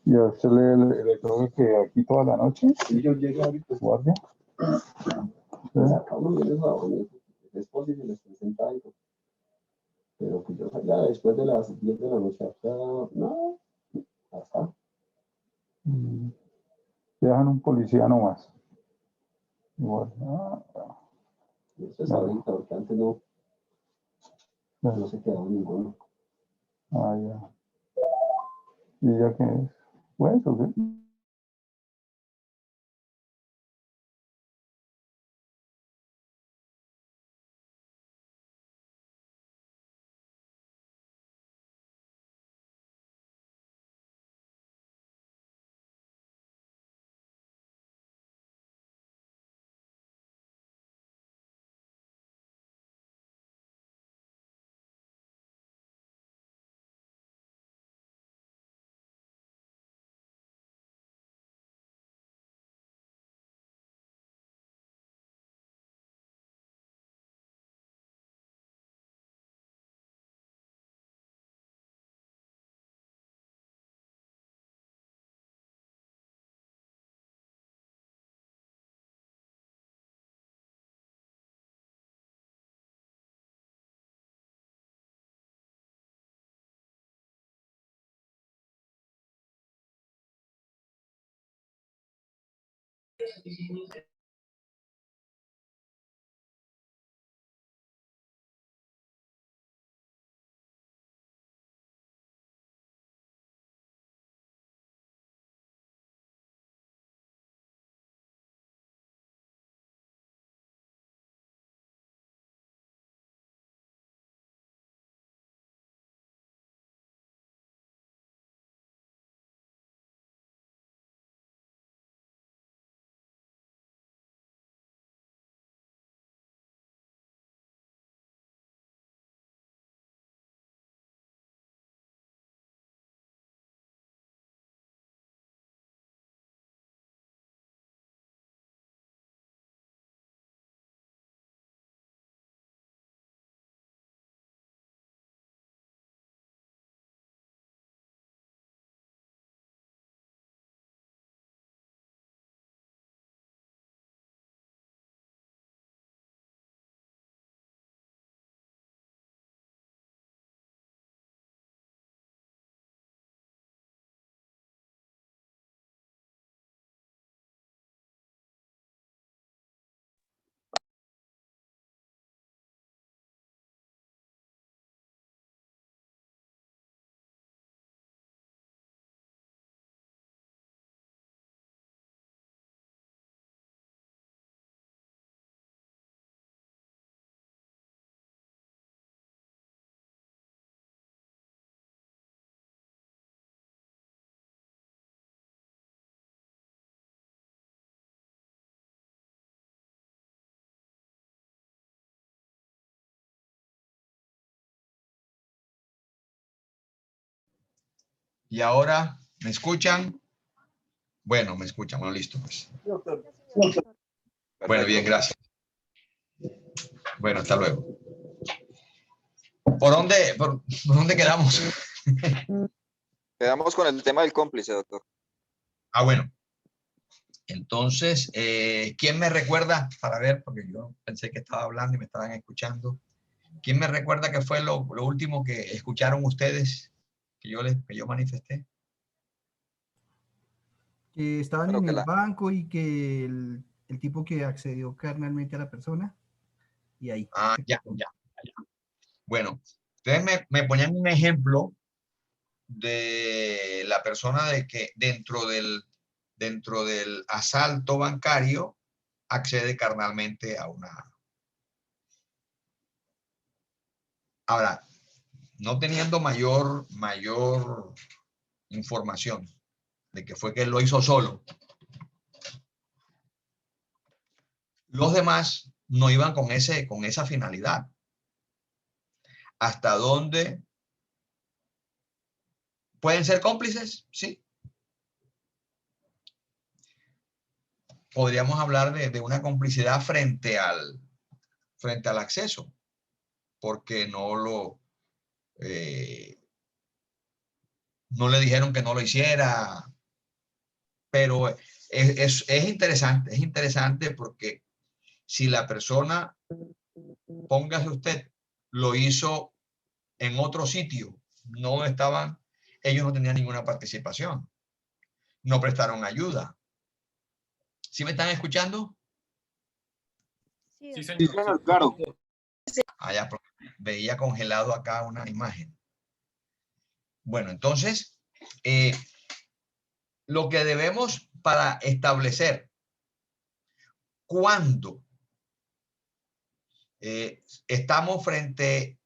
¿Y a usted le toca que aquí toda la noche? Y yo llegué ahorita, ¿Guardia? sacamos de eso a bonito. Después se les presenta algo. Pero que yo salga después de las 10 de la noche hasta, no, hasta. Dejan un policía nomás. Igual. Eso es ahorita, porque antes no se quedaba ninguno. Ya. ¿Y ya qué es? ¿Pues o qué? Y ahora, ¿me escuchan? Bueno, me escuchan. Bueno, listo, pues. Bueno, bien, gracias. Bueno, hasta luego. ¿Por dónde quedamos? Quedamos con el tema del cómplice, doctor. Bueno. Entonces, ¿quién me recuerda? Para ver, porque yo pensé que estaba hablando y me estaban escuchando. ¿Quién me recuerda qué fue lo último que escucharon ustedes que yo manifesté? Que estaban Pero en que el la- banco y que el tipo que accedió carnalmente a la persona, y ahí. Ya. Bueno, ustedes me ponían un ejemplo de la persona de que dentro del asalto bancario accede carnalmente a una. Ahora, no teniendo mayor información de que fue que él lo hizo solo, los demás no iban con esa finalidad. ¿Hasta dónde pueden ser cómplices? Sí. Podríamos hablar de una complicidad frente al acceso, porque no le dijeron que no lo hiciera, pero es interesante porque si la persona, póngase usted, lo hizo en otro sitio, no estaban, ellos no tenían ninguna participación, no prestaron ayuda. ¿Sí me están escuchando? Sí, señor, claro. Allá veía congelado acá una imagen. Bueno, entonces, lo que debemos para establecer cuándo estamos frente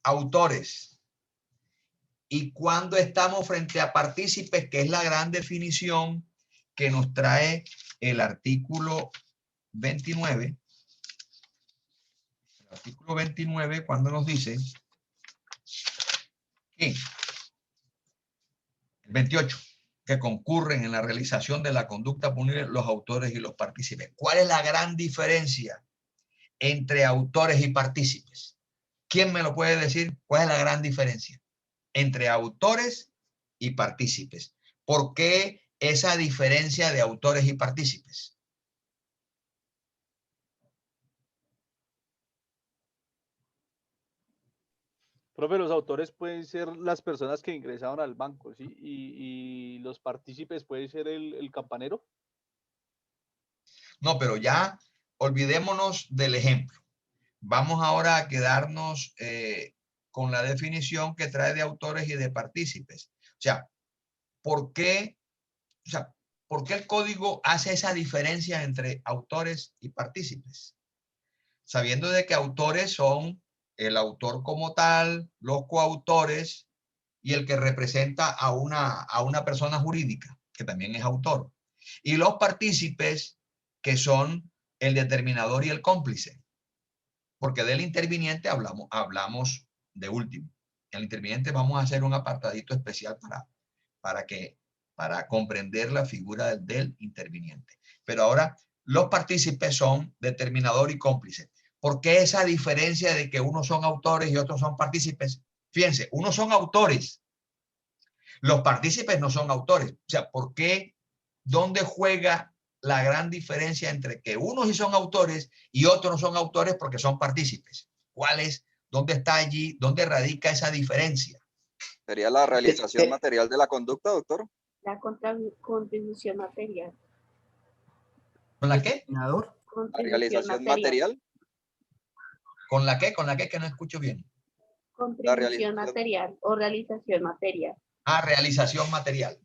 a autores y cuándo estamos frente a partícipes, que es la gran definición que nos trae el artículo 29. El artículo 29, cuando nos dice que el 28, que concurren en la realización de la conducta punible los autores y los partícipes. ¿Cuál es la gran diferencia entre autores y partícipes? ¿Quién me lo puede decir? ¿Cuál es la gran diferencia entre autores y partícipes? ¿Por qué esa diferencia de autores y partícipes? Profe, los autores pueden ser las personas que ingresaron al banco, ¿sí? Y los partícipes pueden ser el campanero. No, pero ya olvidémonos del ejemplo. Vamos ahora a quedarnos con la definición que trae de autores y de partícipes. O sea, ¿por qué el código hace esa diferencia entre autores y partícipes? Sabiendo de que autores son el autor como tal, los coautores y el que representa a una persona jurídica, que también es autor. Y los partícipes, que son el determinador y el cómplice. Porque del interviniente hablamos de último. En el interviniente vamos a hacer un apartadito especial para comprender la figura del interviniente. Pero ahora los partícipes son determinador y cómplice. ¿Por qué esa diferencia de que unos son autores y otros son partícipes? Fíjense, unos son autores, los partícipes no son autores. O sea, ¿por qué? ¿Dónde juega la gran diferencia entre que unos sí son autores y otros no son autores porque son partícipes? ¿Cuál es? ¿Dónde está allí? ¿Dónde radica esa diferencia? ¿Sería la realización material de la conducta, doctor? La contribución material. ¿Con la qué? ¿La realización material? ¿Con la qué? ¿Con la qué? Que no escucho bien. Contribución material o realización material. Ah, realización material.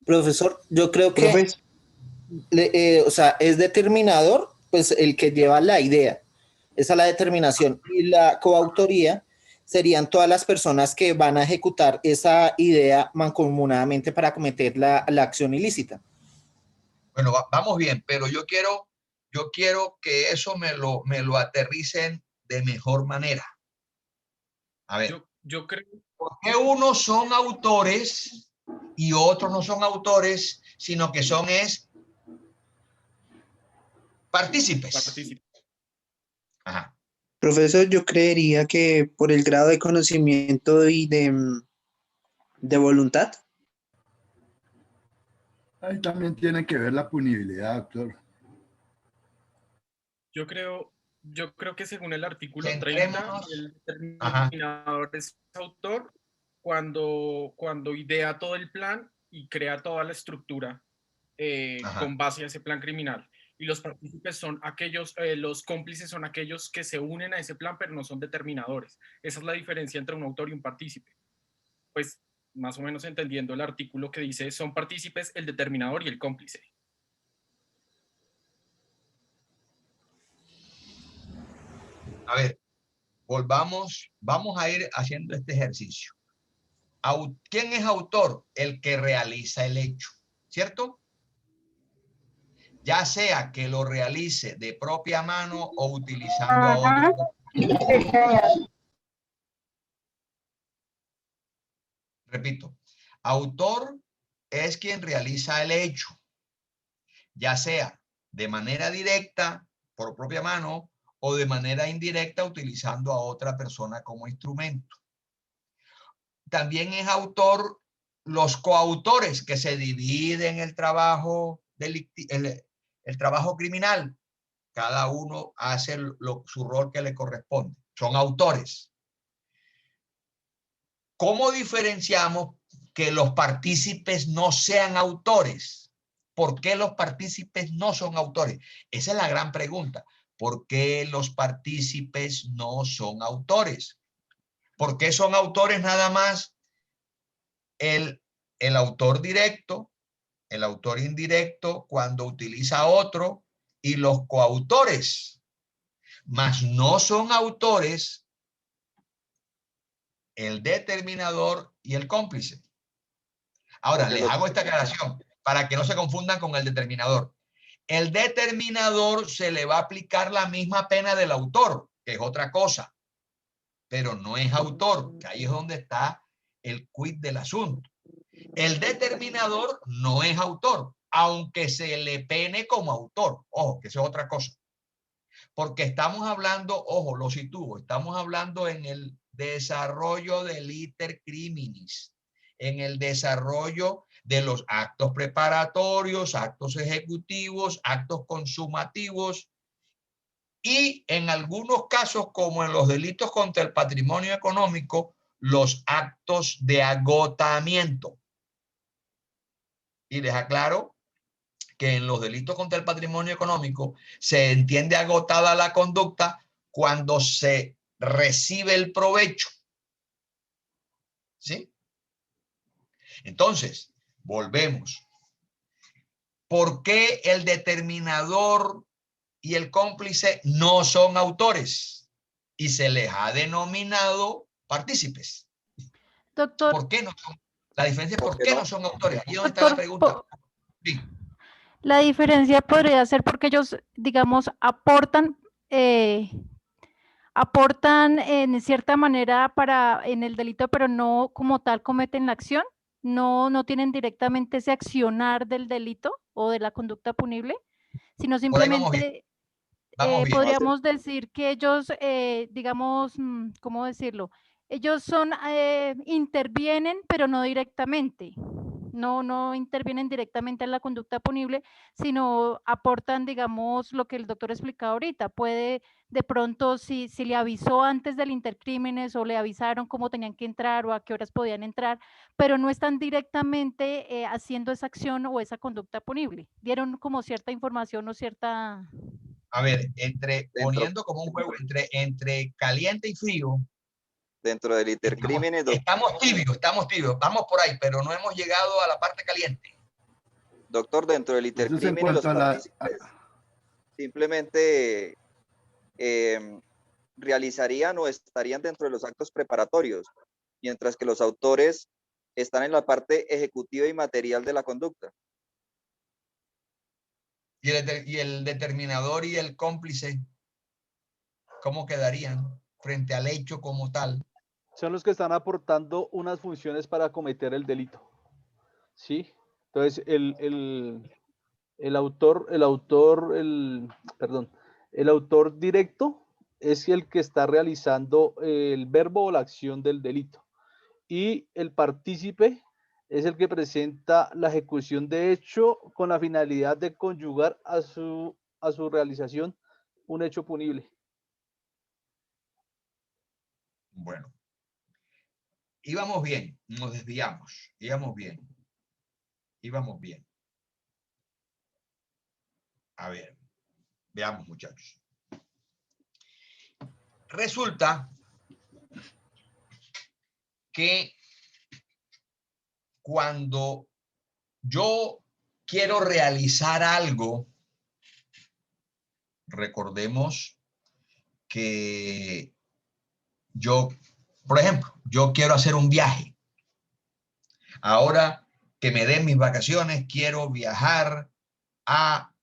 Profesor, yo creo que, o sea, es determinador, pues el que lleva la idea. Esa es la determinación. Y la coautoría serían todas las personas que van a ejecutar esa idea mancomunadamente para cometer la acción ilícita. Bueno, vamos bien, pero yo quiero que eso me lo aterricen de mejor manera. A ver. Yo creo. ¿Por qué unos son autores y otros no son autores, sino que son partícipes? Ajá. Profesor, yo creería que por el grado de conocimiento y de voluntad. Ahí también tiene que ver la punibilidad, doctor. Yo creo que según el artículo 30, el determinador es autor cuando idea todo el plan y crea toda la estructura con base a ese plan criminal. Y los partícipes son aquellos, los cómplices son aquellos que se unen a ese plan, pero no son determinadores. Esa es la diferencia entre un autor y un partícipe. Pues más o menos entendiendo el artículo que dice, son partícipes el determinador y el cómplice. A ver, vamos a ir haciendo este ejercicio. ¿Quién es autor? El que realiza el hecho, ¿cierto? Ya sea que lo realice de propia mano o utilizando a otro. Repito, autor es quien realiza el hecho, ya sea de manera directa, por propia mano, o de manera indirecta utilizando a otra persona como instrumento. También es autor los coautores que se dividen el trabajo, el trabajo criminal. Cada uno hace su rol que le corresponde. Son autores. ¿Cómo diferenciamos que los partícipes no sean autores? ¿Por qué los partícipes no son autores? Esa es la gran pregunta. ¿Por qué los partícipes no son autores? ¿Por qué son autores nada más el autor directo, el autor indirecto cuando utiliza otro y los coautores? Mas no son autores el determinador y el cómplice. Ahora, les hago esta aclaración para que no se confundan con el determinador. El determinador se le va a aplicar la misma pena del autor, que es otra cosa, pero no es autor, que ahí es donde está el quid del asunto. El determinador no es autor, aunque se le pene como autor. Ojo, que eso es otra cosa. Porque estamos hablando, ojo, lo sitúo, estamos hablando en el desarrollo del iter criminis, en el desarrollo de los actos preparatorios, actos ejecutivos, actos consumativos y en algunos casos, como en los delitos contra el patrimonio económico, los actos de agotamiento. Y les aclaro que en los delitos contra el patrimonio económico se entiende agotada la conducta cuando se recibe el provecho. ¿Sí? Entonces, volvemos. ¿Por qué el determinador y el cómplice no son autores? Y se les ha denominado partícipes. Doctor. ¿Por qué no son? La diferencia es por qué no son autores. Allí es donde está la pregunta. Sí. La diferencia podría ser porque ellos, digamos, aportan en cierta manera en el delito, pero no como tal cometen la acción, no tienen directamente ese accionar del delito o de la conducta punible, sino simplemente podríamos decir que ellos, digamos, ¿cómo decirlo? Ellos intervienen, pero no directamente. No intervienen directamente en la conducta punible, sino aportan, digamos, lo que el doctor explicaba ahorita. Puede, de pronto, si le avisó antes del intercrímenes o le avisaron cómo tenían que entrar o a qué horas podían entrar, pero no están directamente haciendo esa acción o esa conducta punible. Dieron como cierta información o cierta... A ver, poniendo como un juego entre caliente y frío. Dentro del intercrímenes. Estamos tibios, vamos por ahí, pero no hemos llegado a la parte caliente. Doctor, dentro del intercrímenes los partícipes simplemente realizarían o estarían dentro de los actos preparatorios, mientras que los autores están en la parte ejecutiva y material de la conducta. ¿Y el determinador y el cómplice cómo quedarían frente al hecho como tal? Son los que están aportando unas funciones para cometer el delito. ¿Sí? Entonces, el autor directo es el que está realizando el verbo o la acción del delito. Y el partícipe es el que presenta la ejecución de hecho con la finalidad de conyugar a su realización un hecho punible. Bueno. Íbamos bien, nos desviamos, íbamos bien. A ver, veamos, muchachos. Resulta que cuando yo quiero realizar algo, recordemos que yo, por ejemplo, yo quiero hacer un viaje. Ahora que me den mis vacaciones, quiero viajar a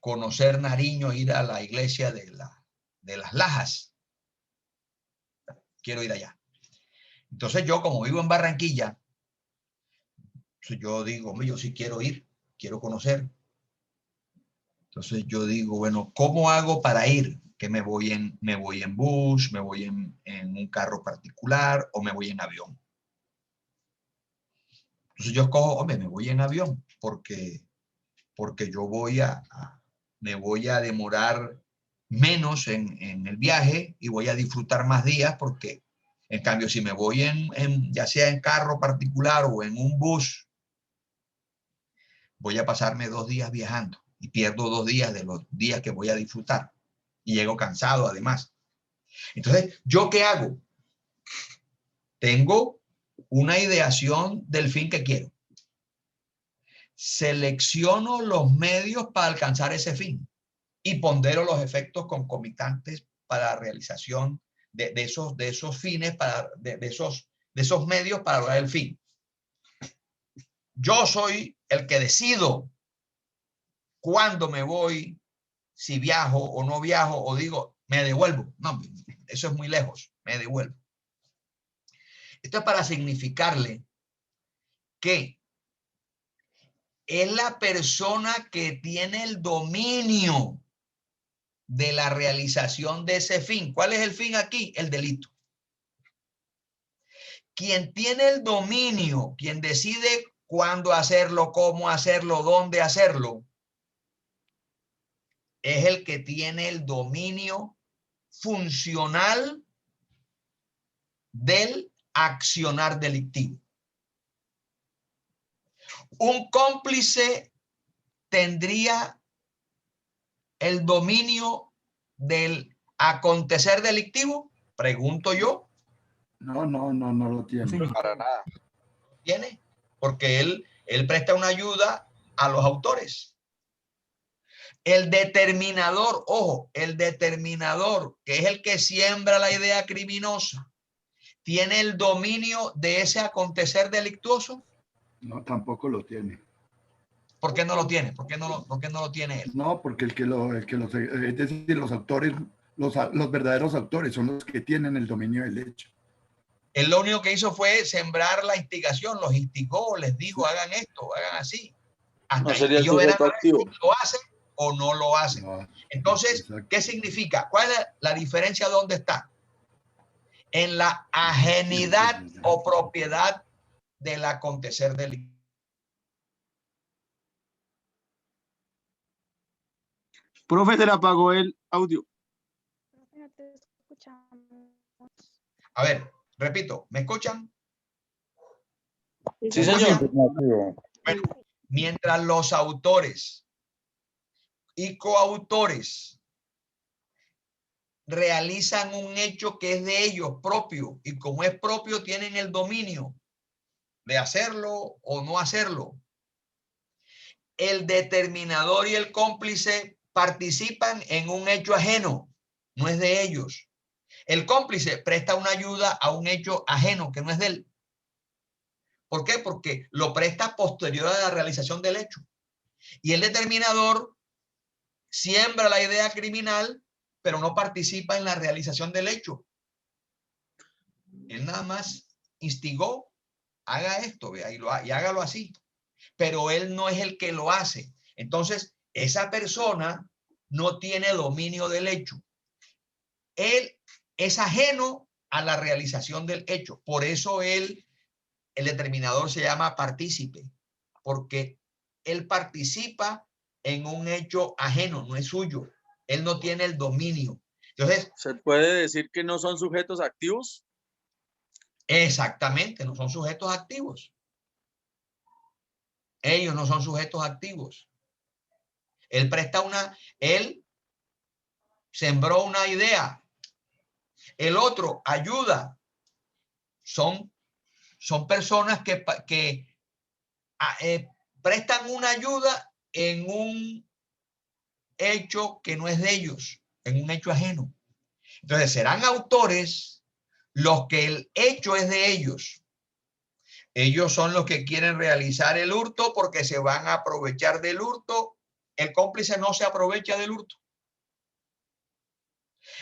conocer Nariño, ir a la iglesia de las Lajas. Quiero ir allá. Entonces yo, como vivo en Barranquilla, yo digo, hombre, yo sí quiero ir, quiero conocer. Entonces yo digo, bueno, ¿cómo hago para ir? Que me voy en bus, me voy en un carro particular o me voy en avión. Entonces yo escojo, hombre, me voy en avión porque yo me voy a demorar menos en el viaje y voy a disfrutar más días, porque en cambio si me voy ya sea en carro particular o en un bus, voy a pasarme 2 días viajando y pierdo 2 días de los días que voy a disfrutar y llego cansado además. Entonces, ¿yo qué hago? Tengo una ideación del fin que quiero. Selecciono los medios para alcanzar ese fin y pondero los efectos concomitantes para la realización de esos fines, de esos medios para lograr el fin. Yo soy el que decido cuándo me voy, si viajo o no viajo, o digo, me devuelvo. No, eso es muy lejos, me devuelvo. Esto es para significarle que es la persona que tiene el dominio de la realización de ese fin. ¿Cuál es el fin aquí? El delito. Quien tiene el dominio, quien decide cuándo hacerlo, cómo hacerlo, dónde hacerlo, es el que tiene el dominio funcional del accionar delictivo. Un cómplice tendría el dominio del acontecer delictivo, pregunto yo. No lo tiene. Sí. Para nada. ¿Tiene? Porque él presta una ayuda a los autores. El determinador, ojo, el determinador, que es el que siembra la idea criminosa, ¿tiene el dominio de ese acontecer delictuoso? No, tampoco lo tiene. ¿Por qué no lo tiene? ¿Por qué no lo tiene él? No, porque es decir, los autores, los verdaderos autores son los que tienen el dominio del hecho. Él lo único que hizo fue sembrar la instigación, los instigó, les dijo, hagan esto, hagan así. Hasta No sería el ellos verán sujeto activo. si lo hacen o no lo hacen. No, Entonces, exacto. ¿qué significa? ¿Cuál es la diferencia? ¿Dónde está? En la ajenidad o propiedad del acontecer delictivo. Profe, se le apagó el audio. No te escuchamos. A ver, repito, ¿me escuchan? Sí, señor. Bueno, mientras los autores y coautores realizan un hecho que es de ellos propio, y como es propio tienen el dominio de hacerlo o no hacerlo, el determinador y el cómplice participan en un hecho ajeno, no es de ellos. El cómplice presta una ayuda a un hecho ajeno que no es de él. ¿Por qué? Porque lo presta posterior a la realización del hecho. Y el determinador siembra la idea criminal, pero no participa en la realización del hecho. Él nada más instigó, haga esto, vea, y hágalo así. Pero él no es el que lo hace. Entonces, esa persona no tiene dominio del hecho. Él es ajeno a la realización del hecho. Por eso el determinador se llama partícipe, porque él participa en un hecho ajeno, no es suyo. Él no tiene el dominio. Entonces, ¿se puede decir que no son sujetos activos? exactamente, no son sujetos activos. Ellos no son sujetos activos. Él sembró una idea. El otro ayuda. Son personas que prestan una ayuda en un hecho que no es de ellos, en un hecho ajeno. Entonces serán autores los que el hecho es de ellos. Ellos son los que quieren realizar el hurto porque se van a aprovechar del hurto. El cómplice no se aprovecha del hurto.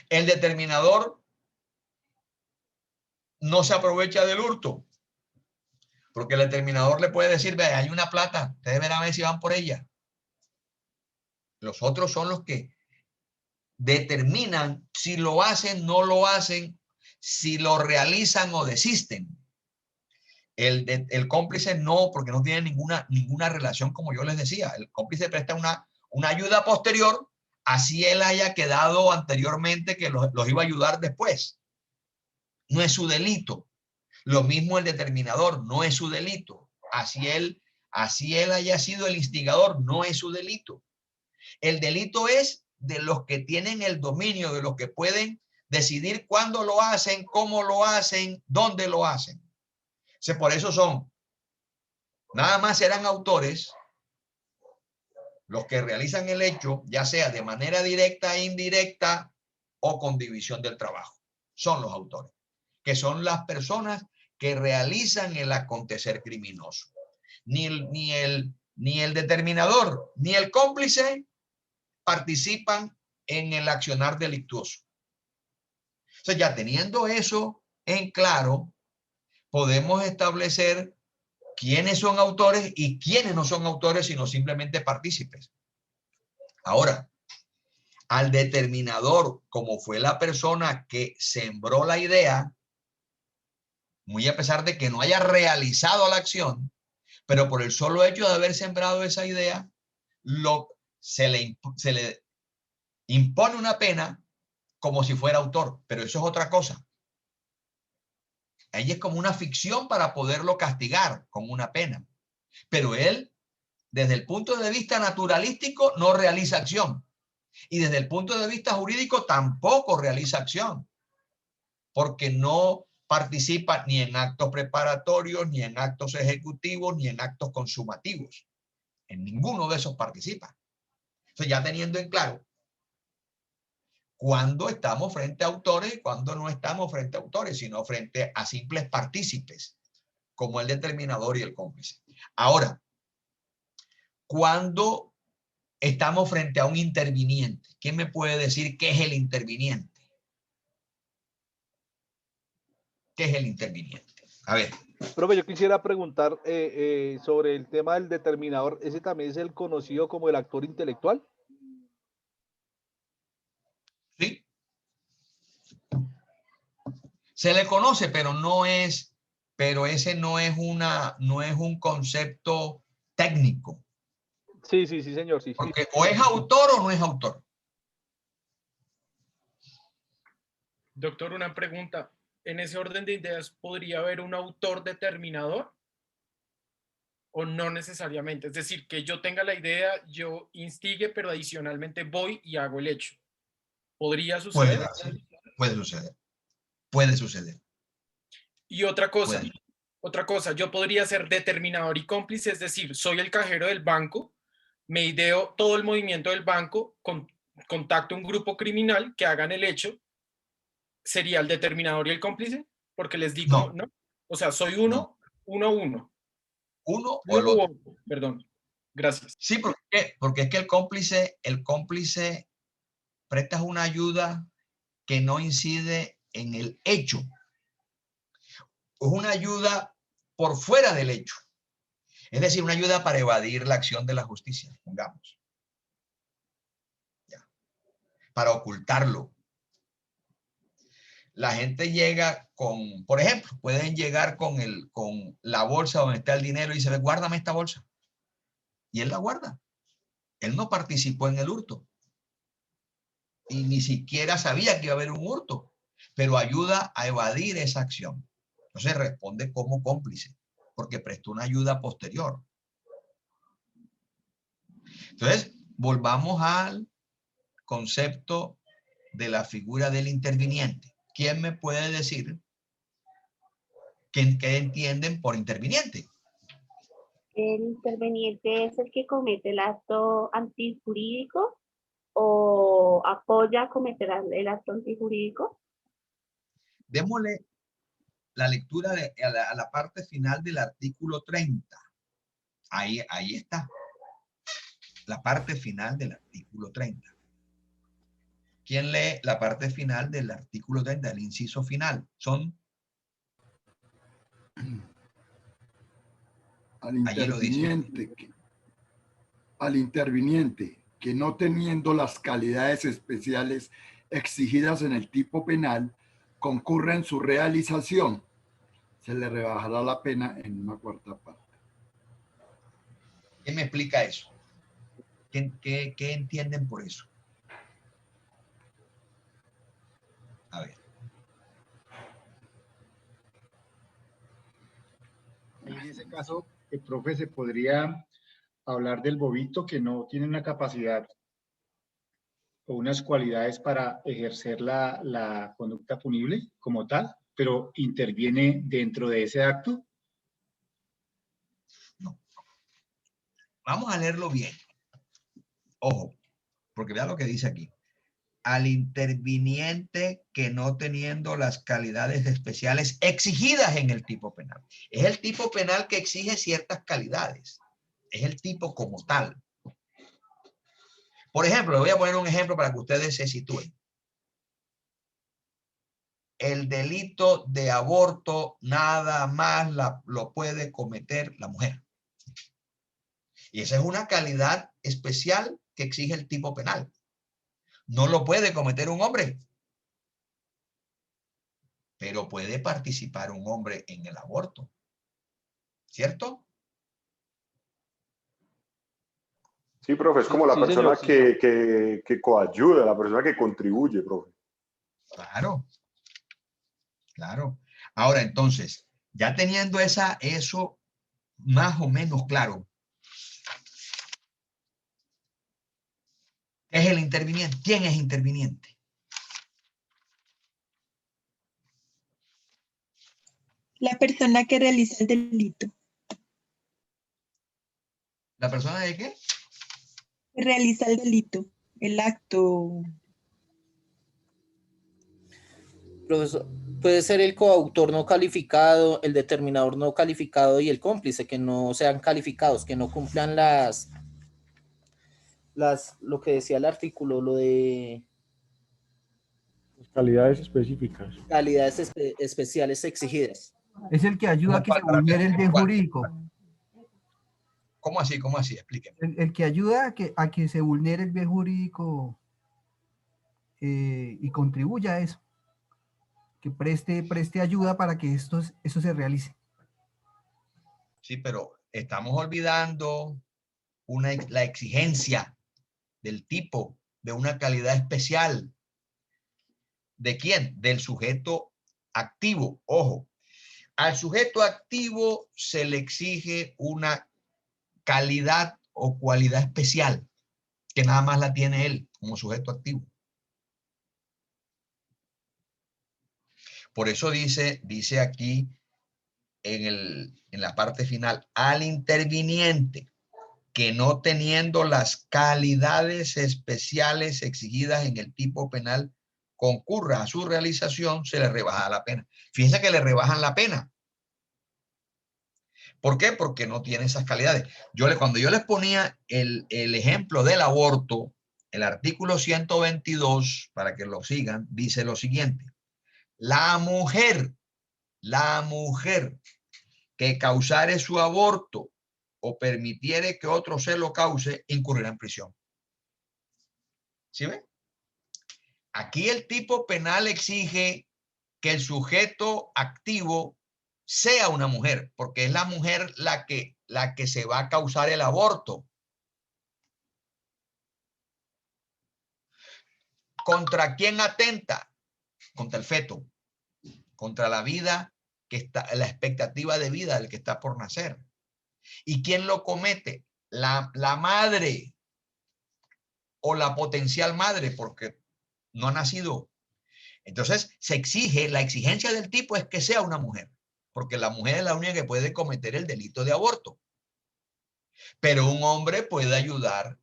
El determinador no se aprovecha del hurto, porque el determinador le puede decir, ve, hay una plata, ustedes verán a ver si van por ella. Los otros son los que determinan si lo hacen, no lo hacen, si lo realizan o desisten. El cómplice no, porque no tiene ninguna relación, como yo les decía. El cómplice presta una ayuda posterior, así él haya quedado anteriormente que los iba a ayudar después. No es su delito. Lo mismo el determinador, no es su delito. Así él haya sido el instigador, no es su delito. El delito es de los que tienen el dominio, de los que pueden decidir cuándo lo hacen, cómo lo hacen, dónde lo hacen. Por eso nada más serán autores los que realizan el hecho, ya sea de manera directa e indirecta o con división del trabajo. Son los autores, que son las personas que realizan el acontecer criminoso. Ni el determinador ni el cómplice participan en el accionar delictuoso. O sea, ya teniendo eso en claro, podemos establecer quiénes son autores y quiénes no son autores, sino simplemente partícipes. Ahora, al determinador, como fue la persona que sembró la idea, muy a pesar de que no haya realizado la acción, pero por el solo hecho de haber sembrado esa idea, se le impone una pena como si fuera autor, pero eso es otra cosa. Ahí es como una ficción para poderlo castigar con una pena. Pero él, desde el punto de vista naturalístico, no realiza acción. Y desde el punto de vista jurídico tampoco realiza acción. Porque no participa ni en actos preparatorios, ni en actos ejecutivos, ni en actos consumativos. En ninguno de esos participa. Entonces, ya teniendo en claro cuando estamos frente a autores y cuando no estamos frente a autores, sino frente a simples partícipes, como el determinador y el cómplice. Ahora, cuando estamos frente a un interviniente, ¿quién me puede decir qué es el interviniente? ¿Qué es el interviniente? A ver. Profe, yo quisiera preguntar sobre el tema del determinador. ¿Ese también es el conocido como el actor intelectual? Sí. Se le conoce, pero ese no es un concepto técnico. Sí, señor. Sí. Porque o es autor o no es autor. Doctor, una pregunta. ¿En ese orden de ideas podría haber un autor determinador? ¿O no necesariamente? Es decir, que yo tenga la idea, yo instigue, pero adicionalmente voy y hago el hecho. ¿Podría suceder? Puede suceder. Y otra cosa, yo podría ser determinador y cómplice, es decir, soy el cajero del banco, me ideo todo el movimiento del banco, contacto un grupo criminal que hagan el hecho, ¿sería el determinador y el cómplice? Porque les digo, ¿no? O sea, soy uno. Uno o el otro. Perdón, gracias. Sí, porque es que el cómplice presta una ayuda que no incide en el hecho. Es una ayuda por fuera del hecho. Es decir, una ayuda para evadir la acción de la justicia, pongamos. Ya. Para ocultarlo. La gente llega por ejemplo, pueden llegar con la bolsa donde está el dinero y dice, guárdame esta bolsa. Y él la guarda. Él no participó en el hurto. Y ni siquiera sabía que iba a haber un hurto, pero ayuda a evadir esa acción. Entonces responde como cómplice, porque prestó una ayuda posterior. Entonces, volvamos al concepto de la figura del interviniente. ¿Quién me puede decir qué entienden por interviniente? ¿El interviniente es el que comete el acto antijurídico o apoya a cometer el acto antijurídico? Démosle la lectura a la parte final del artículo 30. Ahí está. La parte final del artículo 30. ¿Quién lee la parte final del artículo 30, el inciso final? Al interviniente que no teniendo las calidades especiales exigidas en el tipo penal, concurre en su realización, se le rebajará la pena en una cuarta parte. ¿Quién me explica eso? ¿Qué entienden por eso? A ver. En ese caso, el profe, se podría hablar del bobito que no tiene una capacidad o unas cualidades para ejercer la conducta punible como tal, pero interviene dentro de ese acto. No. Vamos a leerlo bien. Ojo, porque vea lo que dice aquí. Al interviniente que no teniendo las calidades especiales exigidas en el tipo penal. Es el tipo penal que exige ciertas calidades. Es el tipo como tal. Por ejemplo, le voy a poner un ejemplo para que ustedes se sitúen. El delito de aborto nada más lo puede cometer la mujer. Y esa es una calidad especial que exige el tipo penal. No lo puede cometer un hombre, pero puede participar un hombre en el aborto. ¿Cierto? Sí, profe, es como la persona que coayuda, la persona que contribuye, profe. Claro, claro. Ahora, entonces, ya teniendo eso más o menos claro, ¿qué es el interviniente? ¿Quién es interviniente? La persona que realiza el delito. ¿La persona de qué? Que realiza el delito, el acto. Profesor, puede ser el coautor no calificado, el determinador no calificado y el cómplice, que no sean calificados, que no cumplan lo que decía el artículo, lo de calidades específicas. Calidades especiales exigidas. Es el que ayuda a que se vulnere el bien jurídico. ¿Cómo así? ¿Cómo así? Explíqueme. El que ayuda a que se vulnere el bien jurídico y contribuya a eso. Que preste ayuda para que eso se realice. Sí, pero estamos olvidando la exigencia del tipo, de una calidad especial. ¿De quién? Del sujeto activo. Ojo, al sujeto activo se le exige una calidad o cualidad especial que nada más la tiene él como sujeto activo. Por eso dice aquí en la parte final, al interviniente que no teniendo las calidades especiales exigidas en el tipo penal concurra a su realización, se le rebaja la pena. Fíjense que le rebajan la pena. ¿Por qué? Porque no tiene esas calidades. Cuando yo les ponía el ejemplo del aborto, el artículo 122, para que lo sigan, dice lo siguiente. La mujer que causare su aborto o permitiere que otro se lo cause, incurrirá en prisión. ¿Sí ven? Aquí el tipo penal exige que el sujeto activo sea una mujer, porque es la mujer la que se va a causar el aborto. ¿Contra quién atenta? Contra el feto, contra la vida la expectativa de vida del que está por nacer. ¿Y quién lo comete? La madre o la potencial madre, porque no ha nacido. Entonces se exige, la exigencia del tipo es que sea una mujer, porque la mujer es la única que puede cometer el delito de aborto. Pero un hombre puede ayudar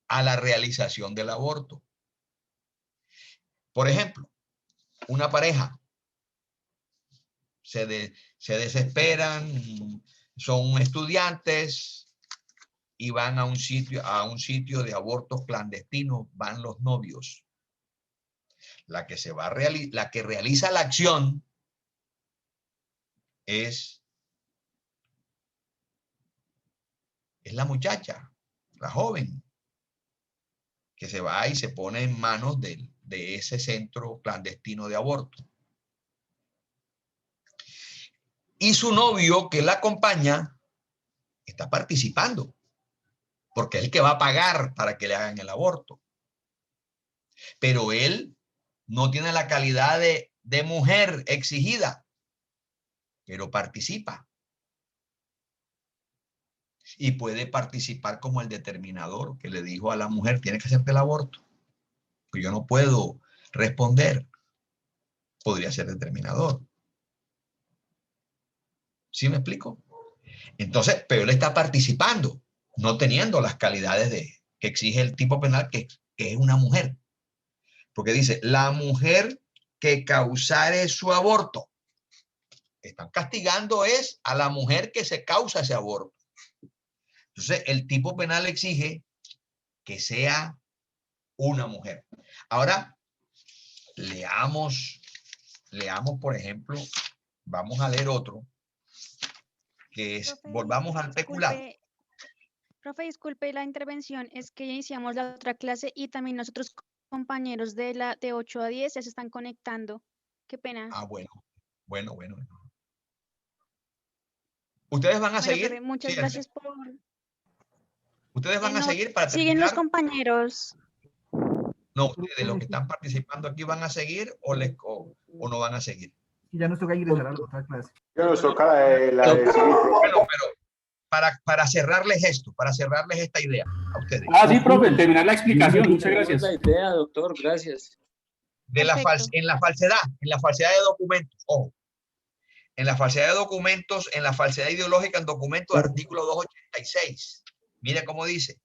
a la realización del aborto. Por ejemplo, una pareja se desesperan, son estudiantes y van a un sitio de abortos clandestinos, van los novios. La que realiza la acción es la muchacha, la joven, que se va y se pone en manos de ese centro clandestino de aborto. Y su novio, que la acompaña, está participando, porque es el que va a pagar para que le hagan el aborto. Pero él no tiene la calidad de mujer exigida, pero participa. Y puede participar como el determinador que le dijo a la mujer, tienes que hacerte el aborto. Pues yo no puedo responder. Podría ser determinador. ¿Sí me explico? Entonces, pero él está participando, no teniendo las calidades que exige el tipo penal, que es una mujer. Porque dice, la mujer que causare su aborto. Están castigando es a la mujer que se causa ese aborto. Entonces, el tipo penal exige que sea una mujer. Ahora, leamos, por ejemplo, vamos a leer otro, que es, Profe, volvamos al peculado. Profe, disculpe la intervención, es que ya iniciamos la otra clase y también nosotros compañeros de 8 a 10 ya se están conectando. Qué pena. Ah, bueno. ¿Ustedes van a seguir? Profe, muchas gracias por... ¿Ustedes van a seguir para terminar? Siguen los compañeros. No, ustedes, los que están participando aquí, ¿van a seguir o no van a seguir? Ya nos toca ingresar a la otra clase. Ya nos toca la de siguiente. Bueno, pero para cerrarles esto, para cerrarles esta idea a ustedes. Ah, sí, profe, terminar la explicación. Muchas gracias. La idea, doctor, gracias. En la falsedad de documentos, ojo. En la falsedad de documentos, en la falsedad ideológica en documentos, artículo 286. Mire cómo dice.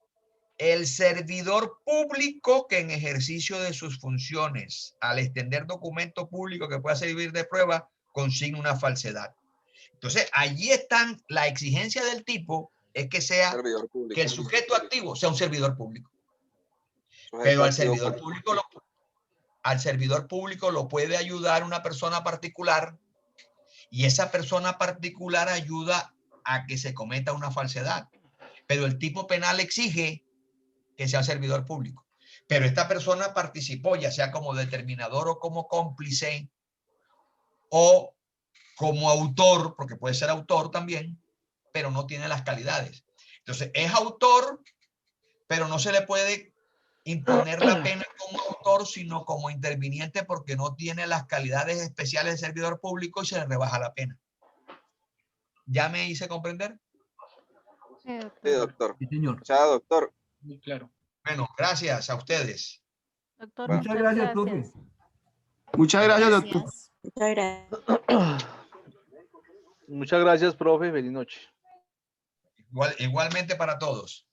El servidor público que en ejercicio de sus funciones, al extender documento público que pueda servir de prueba, consigna una falsedad. Entonces, allí están, la exigencia del tipo es que sea, que el sujeto activo sea un servidor público. Pero al servidor público lo puede ayudar una persona particular y esa persona particular ayuda a que se cometa una falsedad. Pero el tipo penal exige que sea servidor público. Pero esta persona participó, ya sea como determinador o como cómplice o como autor, porque puede ser autor también, pero no tiene las calidades. Entonces, es autor, pero no se le puede imponer la pena como autor, sino como interviniente porque no tiene las calidades especiales de servidor público y se le rebaja la pena. ¿Ya me hice comprender? Sí, doctor. Sí, señor. Chao, doctor. Muy claro. Bueno, gracias a ustedes. Doctor, Bueno. Muchas gracias, profe. Muchas gracias, doctor. Muchas gracias. Muchas gracias, profe. Feliz noche. Igualmente para todos.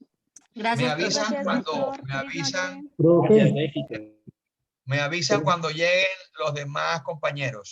Gracias, Me avisan Gracias, cuando doctor. me avisan, Profe. me avisan cuando lleguen los demás compañeros.